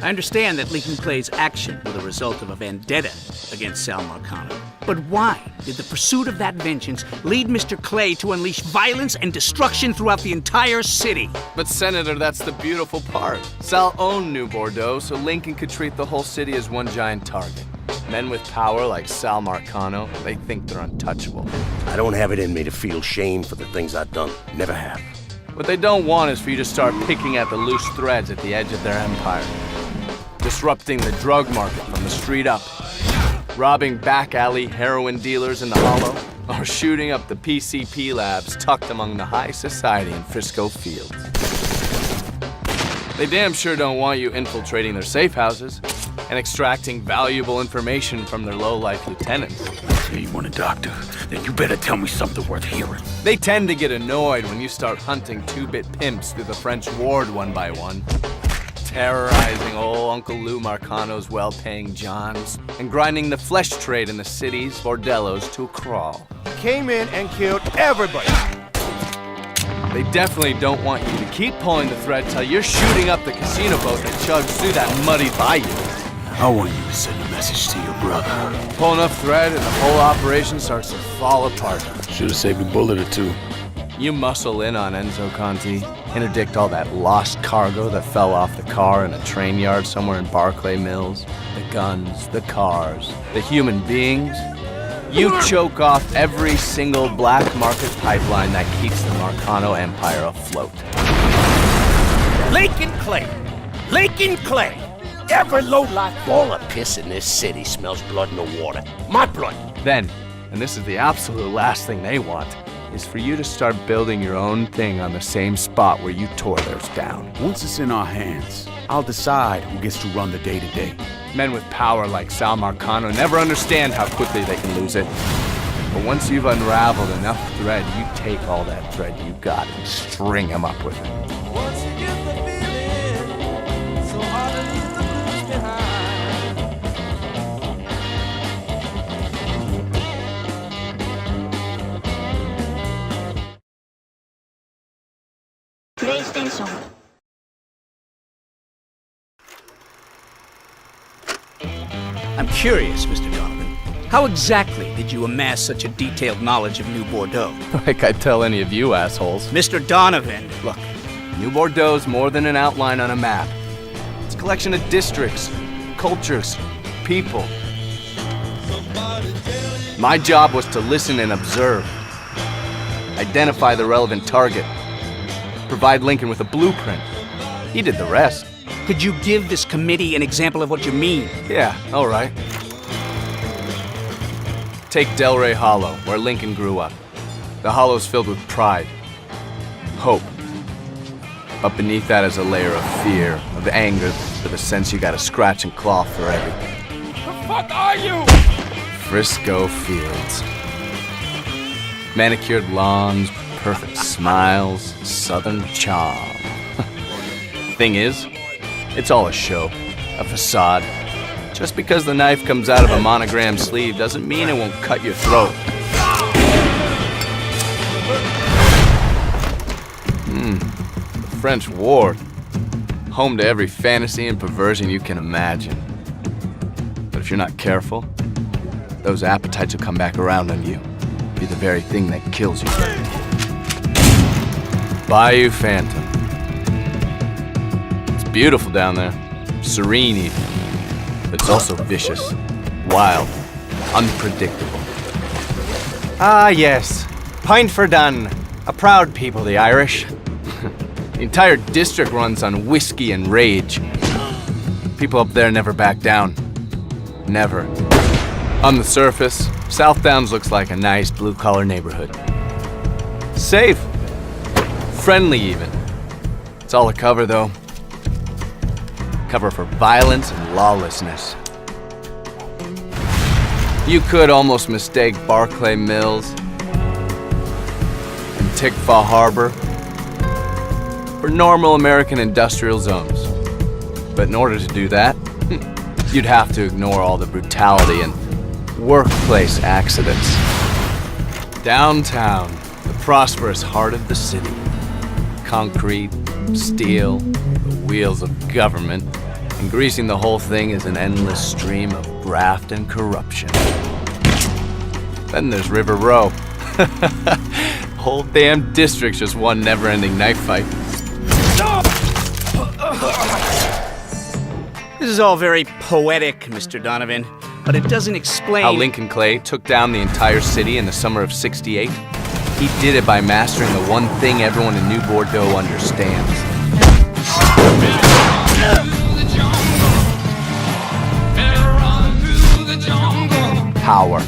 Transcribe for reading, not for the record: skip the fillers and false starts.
I understand that Lincoln Clay's action was the result of a vendetta against Sal Marcano. But why did the pursuit of that vengeance lead Mr. Clay to unleash violence and destruction throughout the entire city? But Senator, that's the beautiful part. Sal owned New Bordeaux, so Lincoln could treat the whole city as one giant target. Men with power like Sal Marcano, they think they're untouchable. I don't have it in me to feel shame for the things I've done. Never have. What they don't want is for you to start picking at the loose threads at the edge of their empire. Disrupting the drug market from the street up. Robbing back alley heroin dealers in the hollow. Or shooting up the PCP labs tucked among the high society in Frisco Fields. They damn sure don't want you infiltrating their safe houses and extracting valuable information from their low-life lieutenants. Say you want a doctor, then you better tell me something worth hearing. They tend to get annoyed when you start hunting two-bit pimps through the French ward one by one. Terrorizing old Uncle Lou Marcano's well-paying Johns, and grinding the flesh trade in the city's bordellos to a crawl. Came in and killed everybody. They definitely don't want you to keep pulling the thread till you're shooting up the casino boat that chugs through that muddy bayou. I want you to send a message to your brother. Pull enough thread and the whole operation starts to fall apart. Should have saved a bullet or two. You muscle in on Enzo Conti, interdict all that lost cargo that fell off the car in a train yard somewhere in Barclay Mills, the guns, the cars, the human beings. You choke off every single black market pipeline that keeps the Marcano empire afloat. Lincoln Clay! Lincoln Clay! Every lowlife ball of piss in this city smells blood in the water. My blood! Then, and this is the absolute last thing they want, is for you to start building your own thing on the same spot where you tore theirs down. Once it's in our hands, I'll decide who gets to run the day-to-day. Men with power like Sal Marcano never understand how quickly they can lose it. But once you've unraveled enough thread, you take all that thread you got and string them up with it. PlayStation. I'm curious, Mr. Donovan. How exactly did you amass such a detailed knowledge of New Bordeaux? Like I tell any of you assholes. Mr. Donovan! Look, New Bordeaux's more than an outline on a map. It's a collection of districts, cultures, people. My job was to listen and observe. Identify the relevant target. Provide Lincoln with a blueprint. He did the rest. Could you give this committee an example of what you mean? Yeah, all right. Take Delray Hollow, where Lincoln grew up. The hollow's filled with pride, hope. But beneath that is a layer of fear, of anger, with a sense you gotta scratch and claw for everything. The fuck are you? Frisco Fields. Manicured lawns, perfect smiles, southern charm. Thing is, it's all a show, a facade. Just because the knife comes out of a monogrammed sleeve doesn't mean it won't cut your throat. The French ward. Home to every fantasy and perversion you can imagine. But if you're not careful, those appetites will come back around on you. Be the very thing that kills you. Bayou Phantom. It's beautiful down there. Serene even. But it's also vicious, wild, unpredictable. Ah, yes. Pint for done. A proud people, the Irish. The entire district runs on whiskey and rage. People up there never back down. Never. On the surface, South Downs looks like a nice blue-collar neighborhood. Safe. Friendly, even. It's all a cover, though. Cover for violence and lawlessness. You could almost mistake Barclay Mills and Tikva Harbor for normal American industrial zones. But in order to do that, you'd have to ignore all the brutality and workplace accidents. Downtown, the prosperous heart of the city. concrete, steel, the wheels of government, and greasing the whole thing is an endless stream of graft and corruption. Then there's River Row. Whole damn district's just one never-ending knife fight. This is all very poetic, Mr. Donovan, but it doesn't explain How Lincoln Clay took down the entire city in the summer of '68. He did it by mastering the one thing everyone in New Bordeaux understands. Power.